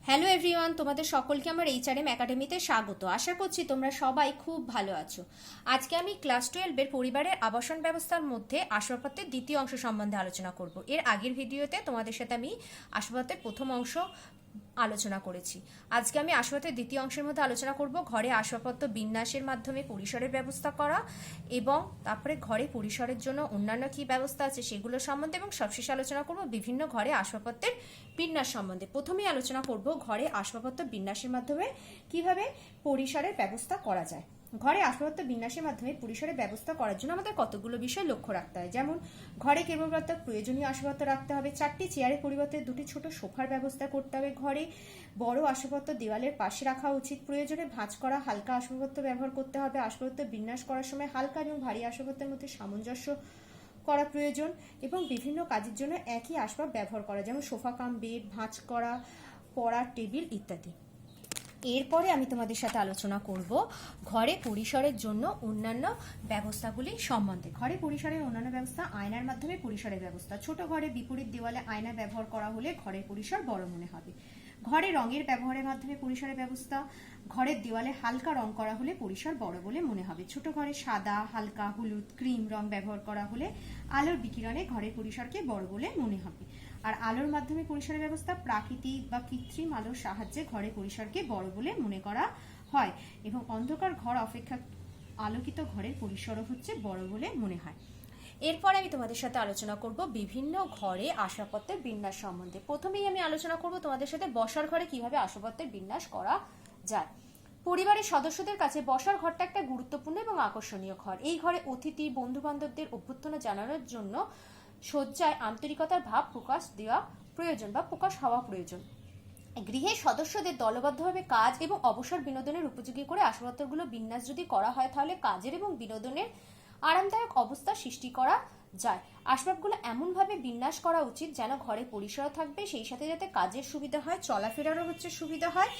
Hello everyone, তোমাদের সকলকে আমার এইচআরএম একাডেমিতে স্বাগত। আশা করছি তোমরা সবাই খুব ভালো আছো। আজকে আমি ক্লাস 12-এর পরিবারের আবাসন ব্যবস্থার মধ্যে আসবাবপত্রের দ্বিতীয় অংশ সম্বন্ধে আলোচনা করব। এর আগের ভিডিওতে তোমাদের সাথে আমি আসবাবপত্রের প্রথম অংশ আলোচনা করেছি। আজকে আমি আসবাবপত্রের দ্বিতীয় অংশের মধ্যে আলোচনা করব ঘরে আসবাবপত্র বিন্যাসের মাধ্যমে পরিসরের ব্যবস্থা করা, এবং তারপরে ঘরে পরিসরের জন্য অন্যান্য কি ব্যবস্থা আছে সেগুলো সম্বন্ধে, এবং সবশেষে আলোচনা করব বিভিন্ন ঘরে আসবাবপত্রের বিন্যাস সম্বন্ধে। প্রথমেই আলোচনা করব ঘরে আসবাবপত্র বিন্যাসের মাধ্যমে কিভাবে পরিসরের ব্যবস্থা করা যায়। ঘরে আসবাবপত্র বিন্যাসের মাধ্যমে পরিসরের ব্যবস্থা করার জন্য আমাদের কতগুলো বিষয় লক্ষ্য রাখতে হয়। যেমন ঘরে কেবলমাত্র প্রয়োজনীয় আসবাবপত্র রাখতে হবে, 4টি চেয়ারের পরিবর্তে 2টি ছোট সোফার ব্যবস্থা করতে হবে। ঘরে বড় আসবাবপত্র দেওয়ালের পাশে রাখা উচিত। প্রয়োজনে ভাঁজ করা হালকা আসবাবপত্র ব্যবহার করতে হবে। আসবাবপত্র বিন্যাস করার সময় হালকা এবং ভারী আসবাবপত্রের মধ্যে সামঞ্জস্য করা প্রয়োজন, এবং বিভিন্ন কাজের জন্য একই আসবাব ব্যবহার করা, যেমন সোফা কাম বেড, ভাঁজ করা, পড়ার টেবিল ইত্যাদি। এরপরে আমি তোমাদের সাথে আলোচনা করব ঘরে পরিসরের জন্য অন্যান্য ব্যবস্থাগুলি সম্বন্ধে। ঘরে পরিসরের অন্যান্য ব্যবস্থা: আয়নার মাধ্যমে পরিসরের ব্যবস্থা। ছোট ঘরে বিপরীত দেওয়ালে আয়না ব্যবহার করা হলে ঘরের পরিসর বড় মনে হবে। ঘরে রঙের ব্যবহারের মাধ্যমে পরিসরের ব্যবস্থা: ঘরের দেওয়ালে হালকা রং করা হলে পরিসর বড় বলে মনে হবে। ছোট ঘরে সাদা, হালকা হলুদ, ক্রিম রং ব্যবহার করা হলে আলোর বিকিরণে ঘরের পরিসরকে বড় বলে মনে হবে। আর আলোর মাধ্যমে পরিসরের ব্যবস্থা: প্রাকৃতিক বা কৃত্রিম আলোর সাহায্যে ঘরের পরিসরকে বড় বলে মনে করা হয়, এবং অন্ধকার ঘর অপেক্ষা আলোকিত ঘরের পরিসরও হচ্ছে বড় বলে মনে হয়। এরপরে আমি তোমাদের সাথে আলোচনা করব বিভিন্ন ঘরে আসবাবপত্রের বিন্যাস সম্বন্ধে। প্রথমেই আমি আলোচনা করব তোমাদের সাথে বসার ঘরে কিভাবে আসবাবপত্রের বিন্যাস করা যায়। পরিবারের সদস্যদের কাছে বসার ঘরটা একটা গুরুত্বপূর্ণ এবং আকর্ষণীয় ঘর। এই ঘরে অতিথি বন্ধু বান্ধবদের অভ্যর্থনা জানানোর জন্য সজ্জায় আন্তরিকতার ভাব প্রকাশ দেওয়া প্রয়োজন বা প্রকাশ হওয়া প্রয়োজন। গৃহের সদস্যদের দলবদ্ধভাবে কাজ এবং অবসর বিনোদনের উপযোগী করে আসবাবপত্রগুলো বিন্যাস যদি করা হয়, তাহলে কাজের এবং বিনোদনের আরামদায়ক অবস্থা সৃষ্টি করা যায়। আসবাবগুলো এমনভাবে বিন্যাস করা উচিত যেন ঘরে পরিসর থাকবে, সেই সাথে যাতে কাজের সুবিধা হয়, চলাফেরারও সুবিধা হয়,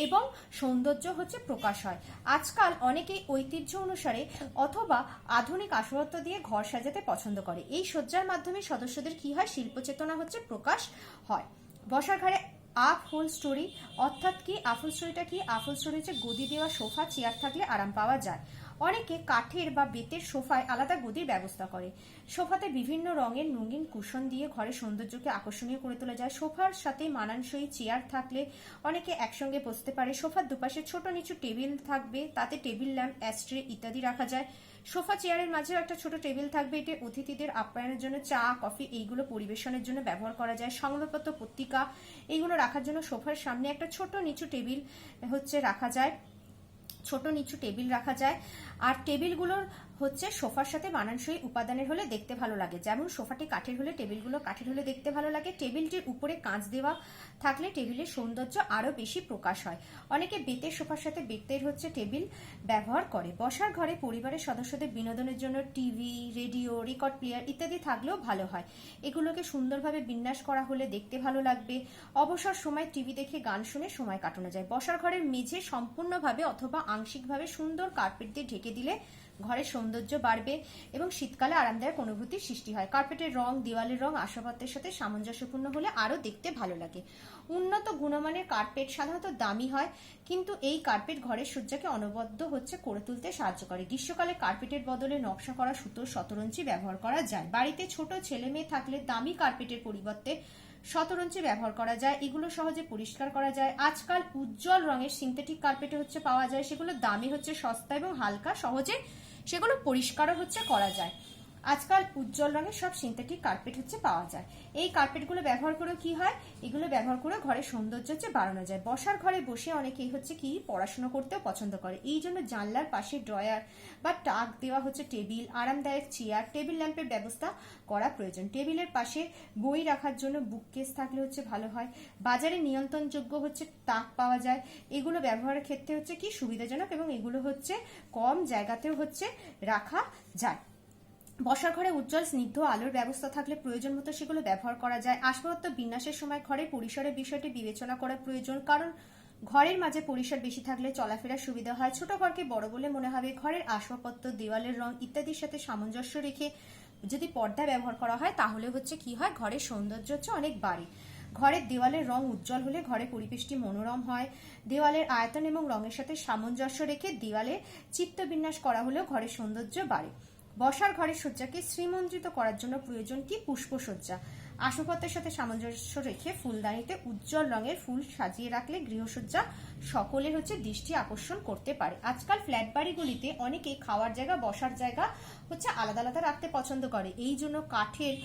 এবং সৌন্দর্য প্রকাশ হয়। আজকাল অনেকেই ঐতিহ্য অনুসারে অথবা আধুনিক আসবাবপত্র দিয়ে ঘর সাজাতে পছন্দ করে। এই সজ্জার মাধ্যমে সদস্যদের কি হয়, শিল্পচেতনা প্রকাশ হয়। বসার ঘরে আপ হোল স্টোরি অর্থাৎ কি? আফুল স্টোরিটা কি? আফুল স্টোরি হচ্ছে গদি দেওয়া সোফা চেয়ার থাকলে আরাম পাওয়া যায়। অনেকে কাঠের বা বেতের সোফায় আলাদা গদির ব্যবস্থা করে। সোফাতে বিভিন্ন রঙের রঙিন কুশন দিয়ে ঘরের সৌন্দর্যকে আকর্ষণীয় করে তোলা যায়। সোফার সাথে মানানসই চেয়ার থাকলে অনেকে একসঙ্গে বসতে পারে। সোফার দুপাশে ছোট নিচু টেবিল থাকবে, তাতে টেবিল ল্যাম্প, অ্যাস্ট্রে ইত্যাদি রাখা যায়। সোফা চেয়ারের মাঝেও একটা ছোট টেবিল থাকবে, এটি অতিথিদের আপ্যায়নের জন্য চা কফি এইগুলো পরিবেশনের জন্য ব্যবহার করা যায়। সংবাদপত্র পত্রিকা এইগুলো রাখার জন্য সোফার সামনে একটা ছোট নিচু টেবিল রাখা যায়, আর টেবিলগুলোর সোফার সাথে মানানসই উপাদানের হলে দেখতে ভালো লাগে। যেমন সোফাটি কাঠের হলে টেবিলগুলো কাঠের হলে দেখতে ভালো লাগে। টেবিলটির উপরে কাঁচ দেওয়া থাকলে টেবিলের সৌন্দর্য আরো বেশি প্রকাশ হয়। অনেকে বেতের সোফার সাথে বেতের টেবিল ব্যবহার করে। বসার ঘরে পরিবারের সদস্যদের বিনোদনের জন্য টিভি, রেডিও, রেকর্ড প্লেয়ার ইত্যাদি থাকলেও ভালো হয়। এগুলোকে সুন্দরভাবে বিন্যাস করা হলে দেখতে ভালো লাগবে। অবসর সময় টিভি দেখে গান শুনে সময় কাটানো যায়। বসার ঘরের মেঝে সম্পূর্ণভাবে অথবা আংশিকভাবে সুন্দর কার্পেট দিয়ে ঢেকে দিলে ঘরের সৌন্দর্য বাড়বে এবং শীতকালে আরামদায়ক অনুভূতির সৃষ্টি হয়। কার্পেটের রং, দেওয়ালের রং আসবাবপত্রের সাথে সামঞ্জস্যপূর্ণ হলে আরো দেখতে ভালো লাগে। উন্নত গুণমানের কার্পেট সাধারণত দামি হয়, কিন্তু এই কার্পেট ঘরের সজ্জাকে অনবদ্য করে তুলতে সাহায্য করে। গ্রীষ্মকালে কার্পেটের বদলে নকশা করা সুতোর শতরঞ্চি ব্যবহার করা যায়। বাড়িতে ছোট ছেলে মেয়ে থাকলে দামি কার্পেটের পরিবর্তে শতরঞ্চি ব্যবহার করা যায়। এগুলো সহজে পরিষ্কার করা যায়। আজকাল উজ্জ্বল রঙের সিনথেটিক কার্পেটে পাওয়া যায়, সেগুলো দামি সস্তা এবং হালকা, সহজে সেগুলো পরিষ্কারও করা যায়। আজকাল উজ্জ্বল রঙের সব সিনথেটিক কার্পেট পাওয়া যায়। এই কার্পেটগুলো ব্যবহার করে কি হয়, এগুলো ব্যবহার করে ঘরের সৌন্দর্য বাড়ানো যায়। বসার ঘরে বসে অনেকেই কি পড়াশোনা করতেও পছন্দ করে। এই জন্য জানলার পাশে ড্রয়ার বা টাক দেওয়া টেবিল, আরামদায়ক চেয়ার, টেবিল ল্যাম্পের ব্যবস্থা করা প্রয়োজন। টেবিলের পাশে বই রাখার জন্য বুককেস থাকলে ভালো হয়। বাজারে নিয়ন্ত্রণযোগ্য তাক পাওয়া যায়। এগুলো ব্যবহারের ক্ষেত্রে কি সুবিধাজনক, এবং এগুলো কম জায়গাতেও রাখা যায়। বসার ঘরে উজ্জ্বল স্নিগ্ধ আলোর ব্যবস্থা থাকলে প্রয়োজন মতো সেগুলো ব্যবহার করা যায়। আসবাবপত্র বিন্যাসের সময় ঘরে পরিসরের বিষয়টি বিবেচনা করা প্রয়োজন, কারণ ঘরের মাঝে পরিসর বেশি থাকলে চলাফেরার সুবিধা হয়। ছোট ঘরকে বড় বলে মনে হবে। ঘরের আসবাবপত্র, দেওয়ালের রং ইত্যাদির সাথে সামঞ্জস্য রেখে যদি পর্দা ব্যবহার করা হয়, তাহলে কি হয়, ঘরের সৌন্দর্য অনেক বাড়ে। ঘরের দেওয়ালের রং উজ্জ্বল হলে ঘরের পরিবেশটি মনোরম হয়। দেওয়ালের আয়তন এবং রঙের সাথে সামঞ্জস্য রেখে দেওয়ালে চিত্রবিন্যাস করা হলেও ঘরের সৌন্দর্য বাড়ে। বসার ঘরের সজ্জাকে শ্রীমণ্ডিত করার জন্য প্রয়োজন কি? পুষ্পসজ্জা। আসবাবপত্রের সাথে সামঞ্জস্য রেখে ফুলদানিতে উজ্জ্বল রঙের ফুল সাজিয়ে রাখলে গৃহসজ্জা সকলের দৃষ্টি আকর্ষণ করতে পারে। আজকাল ফ্ল্যাট বাড়িগুলিতে অনেকে খাওয়ার জায়গা, বসার জায়গা আলাদা আলাদা রাখতে পছন্দ করে। এই জন্য কাঠের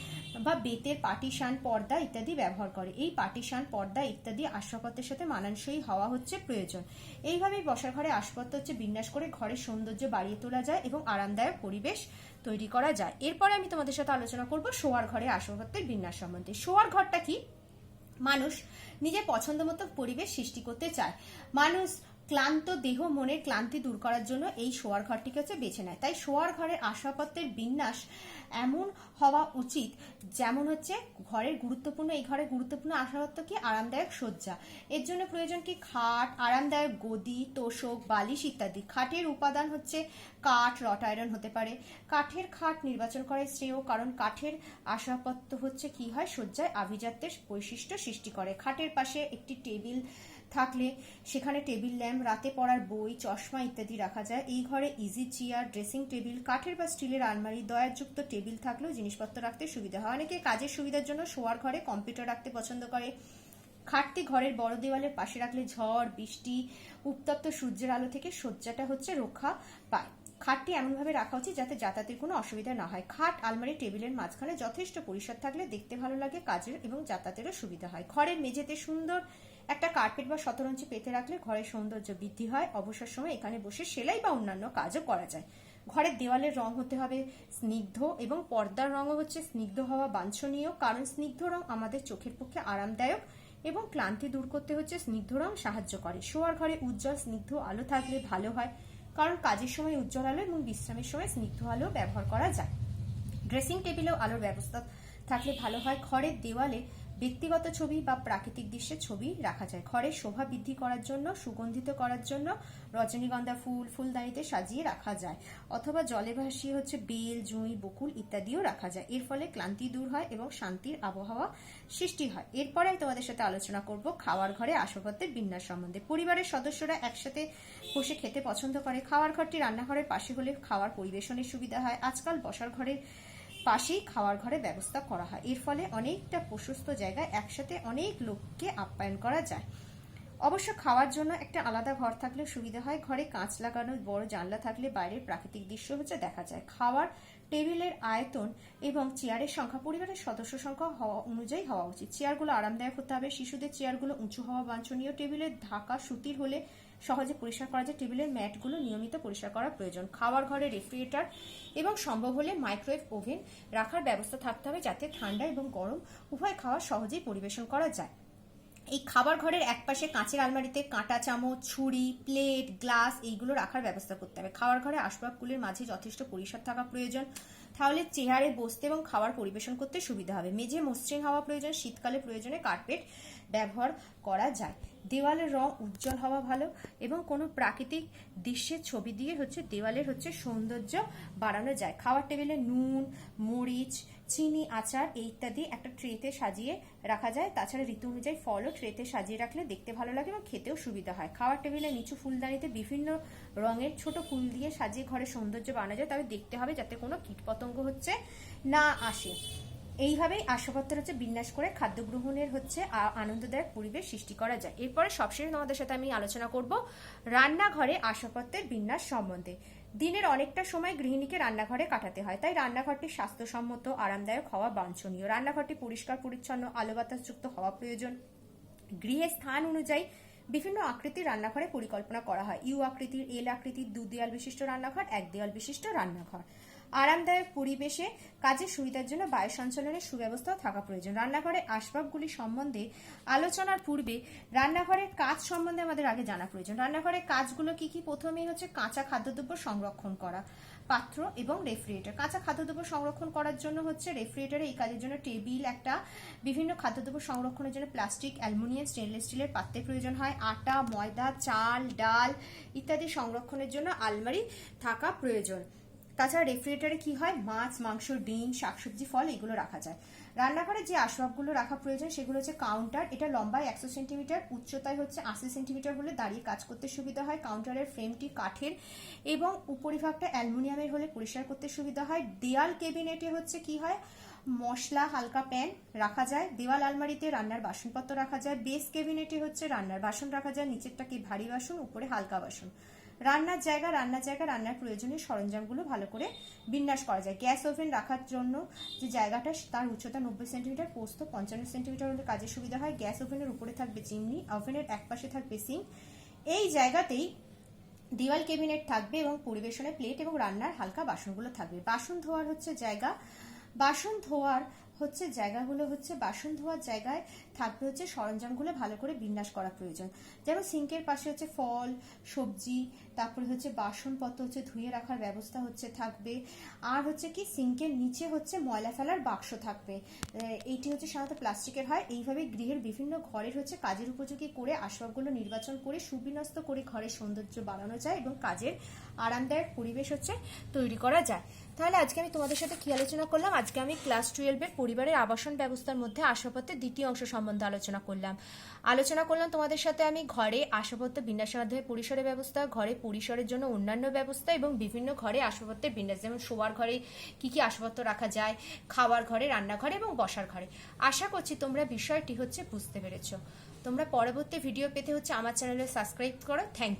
বা বেতের পার্টিশন, পর্দা ইত্যাদি ব্যবহার করে। এই পার্টিশন, পর্দা ইত্যাদি আসবাবপত্রের সাথে মানানসই হওয়া প্রয়োজন। এইভাবেই বসার ঘরে আসবাবপত্র বিন্যাস করে ঘরের সৌন্দর্য বাড়িয়ে তোলা যায় এবং আরামদায়ক পরিবেশ তৈরি করা যায়। এরপরে আমি তোমাদের সাথে আলোচনা করব শোয়ার ঘরে আসবাবপত্রের বিন্যাস সম্বন্ধে। শোয়ার ঘরটা কি? মানুষ নিজের পছন্দ মতো পরিবেশ সৃষ্টি করতে চায়। মানুষ ক্লান্ত দেহ, মনের ক্লান্তি দূর করার জন্য এই শোয়ার ঘরটিকে বেছে নেয়। তাই শোয়ার ঘরের আসবাবপত্রের বিন্যাস এমন হওয়া উচিত যেমন ঘরের গুরুত্বপূর্ণ, এই ঘরের গুরুত্বপূর্ণ আসবাবপত্র কি? আরামদায়ক শয্যা। এর জন্য প্রয়োজন কি? খাট, আরামদায়ক গদি, তোষক, বালিশ ইত্যাদি। খাটের উপাদান কাঠ, রট আয়রন হতে পারে। কাঠের খাট নির্বাচন করা শ্রেয়, কারণ কাঠের আসবাবপত্র কি হয়? শয্যায় আভিজাত্যের বৈশিষ্ট্য সৃষ্টি করে। খাটের পাশে একটি টেবিল থাকলে সেখানে টেবিল ল্যাম্প, রাতে পড়ার বই, চশমা ইত্যাদি রাখা যায়। এই ঘরে ইজি চেয়ার, ড্রেসিং টেবিল, কাঠের বা স্টিলের আলমারি, দয়াযুক্ত টেবিল থাকলেও জিনিসপত্র রাখতে সুবিধা হয়। অনেকে কাজের সুবিধার জন্য শোয়ার ঘরে কম্পিউটার রাখতে পছন্দ করে। খাটটি ঘরের বড় দেওয়ালের পাশে রাখলে ঝড়, বৃষ্টি, উত্তপ্ত সূর্যের আলো থেকে শয্যাটা রক্ষা পায়। খাটটি এমনভাবে রাখা উচিত যাতে যাতায়াতের কোনো অসুবিধা না হয়। খাট, আলমারি, টেবিলের মাঝখানে যথেষ্ট পরিসর থাকলে দেখতে ভালো লাগে, কাজের এবং যাতায়াতেরও সুবিধা হয়। ঘরের মেঝেতে সুন্দর একটা কার্পেট বা শতরঞ্চি পেতে রাখলে ঘরের সৌন্দর্য বৃদ্ধি হয়। অবসর সময় এখানে বসে সেলাই বা অন্যান্য কাজও করা যায়। ঘরের দেওয়ালের রং হতে হবে স্নিগ্ধ এবং পর্দার রঙও স্নিগ্ধ হওয়া বাঞ্ছনীয়, কারণ স্নিগ্ধ রং আমাদের চোখের পক্ষে আরামদায়ক এবং ক্লান্তি দূর করতে স্নিগ্ধ রং সাহায্য করে। শোয়ার ঘরে উজ্জ্বল স্নিগ্ধ আলো থাকলে ভালো হয়, কারণ কাজের সময় উজ্জ্বল আলো এবং বিশ্রামের সময় স্নিগ্ধ আলো ব্যবহার করা যায়। ড্রেসিং টেবিলেও আলোর ব্যবস্থা থাকলে ভালো হয়। ঘরের দেওয়ালে ব্যক্তিগত ছবি বা প্রাকৃতিক দৃশ্যের ছবি রাখা যায়। ঘরের শোভা বৃদ্ধি করার জন্য, সুগন্ধিত করার জন্য রজনীগন্ধা ফুল ফুলদানিতে সাজিয়ে রাখা যায়, অথবা জলে ভাসিয়ে বেল, জুঁই, বকুল ইত্যাদিও রাখা যায়। এর ফলে ক্লান্তি দূর হয় এবং শান্তির আবহাওয়া সৃষ্টি হয়। এরপরে আমি তোমাদের সাথে আলোচনা করব খাওয়ার ঘরে আসবাবপত্রের বিন্যাস সম্বন্ধে। পরিবারের সদস্যরা একসাথে বসে খেতে পছন্দ করে। খাওয়ার ঘরটি রান্নাঘরের পাশে হলে খাওয়ার পরিবেশনের সুবিধা হয়। আজকাল বসার ঘরের পাশেই খাওয়ার ঘরের ব্যবস্থা করা হয়। এর ফলে অনেকটা প্রশস্ত জায়গায় একসাথে অনেক লোককে আপ্যায়ন করা যায়। অবশ্য খাওয়ার জন্য একটা আলাদা ঘর থাকলে সুবিধা হয়। ঘরে কাঁচ লাগানো বড় জানলা থাকলে বাইরের প্রাকৃতিক দৃশ্য দেখা যায়। খাওয়ার টেবিলের আয়তন এবং চেয়ারের সংখ্যা পরিবারের সদস্য সংখ্যা অনুযায়ী হওয়া উচিত। চেয়ারগুলো আরামদায়ক হতে হবে। শিশুদের চেয়ারগুলো উঁচু হওয়া বাঞ্ছনীয়। টেবিলের ঢাকা সুতির হলে সহজে পরিষ্কার করা যায়। টেবিলের ম্যাটগুলো নিয়মিত পরিষ্কার করা প্রয়োজন। খাওয়ার ঘরে রেফ্রিজারেটর এবং সম্ভব হলে মাইক্রোওয়েভ ওভেন রাখার ব্যবস্থা থাকতে হবে, যাতে ঠান্ডা এবং গরম উভয় খাওয়া সহজেই পরিবেশন করা যায়। এই খাবার ঘরের একপাশে কাঁচের আলমারিতে কাঁটা চামচ, ছুরি, প্লেট, গ্লাস এইগুলো রাখার ব্যবস্থা করতে হবে। খাওয়ার ঘরে আসবাবগুলির মাঝে যথেষ্ট পরিসর থাকা প্রয়োজন, তাহলে চেয়ারে বসতে এবং খাবার পরিবেশন করতে সুবিধা হবে। মেঝে মসৃণ হওয়া প্রয়োজন। শীতকালে প্রয়োজনে কার্পেট ব্যবহার করা যায়। দেওয়ালের রং উজ্জ্বল হওয়া ভালো এবং কোনো প্রাকৃতিক দৃশ্যের ছবি দিয়ে দেওয়ালের সৌন্দর্য বাড়ানো যায়। খাওয়ার টেবিলে নুন, মরিচ, চিনি, আচার ইত্যাদি একটা ট্রেতে সাজিয়ে রাখা যায়। তাছাড়া ঋতু অনুযায়ী ফলও ট্রেতে সাজিয়ে রাখলে দেখতে ভালো লাগে এবং খেতেও সুবিধা হয়। খাওয়ার টেবিলে নিচু ফুলদানিতে বিভিন্ন রঙের ছোট ফুল দিয়ে সাজিয়ে ঘরের সৌন্দর্য বানানো যায়, তবে দেখতে হবে যাতে কোনো কীটপতঙ্গ না আসে। এইভাবেই আসবাবপত্র বিন্যাস করে খাদ্য গ্রহণের আনন্দদায়ক পরিবেশ সৃষ্টি করা যায়। এরপরে সবশেষে তোমাদের সাথে আমি আলোচনা করব রান্নাঘরে আসবাবপত্রের বিন্যাস সম্বন্ধে। দিনের অনেকটা সময় গৃহিণীকে রান্নাঘরে কাটাতে হয়, তাই রান্নাঘরটি স্বাস্থ্যসম্মত, আরামদায়ক হওয়া বাঞ্ছনীয়। রান্নাঘরটি পরিষ্কার পরিচ্ছন্ন, আলো বাতাসযুক্ত হওয়া প্রয়োজন। গৃহের স্থান অনুযায়ী বিভিন্ন আকৃতির রান্নাঘরে পরিকল্পনা করা হয়। ইউ আকৃতির, এল আকৃতির, 2 দেয়াল বিশিষ্ট রান্নাঘর, 1 দেয়াল বিশিষ্ট রান্নাঘর। আরামদায়ক পরিবেশে কাজের সুবিধার জন্য বায়ু সঞ্চালনের সুব্যবস্থাও থাকা প্রয়োজন। রান্নাঘরের আসবাবগুলি সম্বন্ধে আলোচনার পূর্বে রান্নাঘরের কাজ সম্বন্ধে আমাদের আগে জানা প্রয়োজন। রান্নাঘরের কাজগুলো কি কি? প্রথমেই কাঁচা খাদ্যদ্রব্য সংরক্ষণ করা, পাত্র এবং রেফ্রিজারেটর। কাঁচা খাদ্যদ্রব্য সংরক্ষণ করার জন্য রেফ্রিজারেটরে এই কাজের জন্য টেবিল একটা, বিভিন্ন খাদ্যদ্রব্য সংরক্ষণের জন্য প্লাস্টিক, অ্যালুমিনিয়াম, স্টেনলেস স্টিলের পাত্রের প্রয়োজন হয়। আটা, ময়দা, চাল, ডাল ইত্যাদি সংরক্ষণের জন্য আলমারি থাকা প্রয়োজন। তাছাড়া রেফ্রিজারেটরে কি হয়, মাছ, মাংস, ডিম, শাকসবজি, ফল এগুলো রাখা যায়। রান্নাঘরে যে আসবাবগুলো রাখা প্রয়োজন সেগুলো হচ্ছে কাউন্টার, এটা লম্বায় 100 সেন্টিমিটার, উচ্চতায় হচ্ছে 80 সেন্টিমিটার হলে দাঁড়িয়ে কাজ করতে সুবিধা হয়। কাউন্টারের ফ্রেমটি কাঠের এবং উপরিভাগটা অ্যালুমিনিয়ামের হলে পরিষ্কার করতে সুবিধা হয়। দেয়াল ক্যাবিনেটে হচ্ছে কি হয়, মশলা, হালকা প্যান রাখা যায়। দেওয়াল আলমারিতে রান্নার বাসনপত্র রাখা যায়। বেস ক্যাবিনেটে হচ্ছে রান্নার বাসন রাখা যায়, নিচেরটা কি ভারী বাসন, উপরে হালকা বাসন। রান্নার জায়গা রান্নার প্রয়োজনীয় সরঞ্জামগুলো ভালো করে বিন্যাস করা যায়। গ্যাস ওভেন রাখার জন্য যে জায়গাটা, তার উচ্চতা 90 সেন্টিমিটার, প্রস্থ 55 সেন্টিমিটার হলে কাজের সুবিধা হয়। গ্যাস ওভেনের উপরে থাকবে চিমনি, ওভেনের একপাশে থাকবে সিঙ্ক। এই জায়গাতেই দেওয়াল ক্যাবিনেট থাকবে এবং পরিবেশনের প্লেট এবং রান্নার হালকা বাসনগুলো থাকবে। বাসন ধোয়ার হচ্ছে জায়গা, বাসন ধোয়ার জায়গায় থাকবে হচ্ছে সরঞ্জামগুলো ভালো করে বিন্যাস করা প্রয়োজন। যেমন সিঙ্কের পাশে হচ্ছে ফল, সবজি, তারপরে হচ্ছে বাসনপত্র হচ্ছে ধুয়ে রাখার ব্যবস্থা হচ্ছে থাকবে। আর হচ্ছে কি সিঙ্কের নিচে হচ্ছে ময়লা ফেলার বাক্স থাকবে, এইটি হচ্ছে সাধারণত প্লাস্টিকের হয়। এইভাবে গৃহের বিভিন্ন ঘরের হচ্ছে কাজের উপযোগী করে আসবাবগুলো নির্বাচন করে সুবিন্যস্ত করে ঘরের সৌন্দর্য বাড়ানো যায় এবং কাজের আরামদায়ক পরিবেশ হচ্ছে তৈরি করা যায়। তাহলে আজকে আমি তোমাদের সাথে কি আলোচনা করলাম, আজকে আমি ক্লাস 12-এর পরিবারের আবাসন ব্যবস্থার মধ্যে আসবাবপত্রের দ্বিতীয় অংশ সম্বন্ধে আলোচনা করলাম তোমাদের সাথে আমি ঘরে আসবাবপত্র বিন্যাসের মাধ্যমে পরিসরের ব্যবস্থা, ঘরে পরিসরের জন্য অন্যান্য ব্যবস্থা এবং বিভিন্ন ঘরে আসবাবপত্রের বিন্যাস, যেমন শোয়ার ঘরে কি কি আসবাবপত্র রাখা যায়, খাওয়ার ঘরে, রান্নাঘরে এবং বসার ঘরে। আশা করছি তোমরা বিষয়টি হচ্ছে বুঝতে পেরেছো। তোমরা পরবর্তী ভিডিও পেতে হচ্ছে আমার চ্যানেলে সাবস্ক্রাইব করো। Thank you.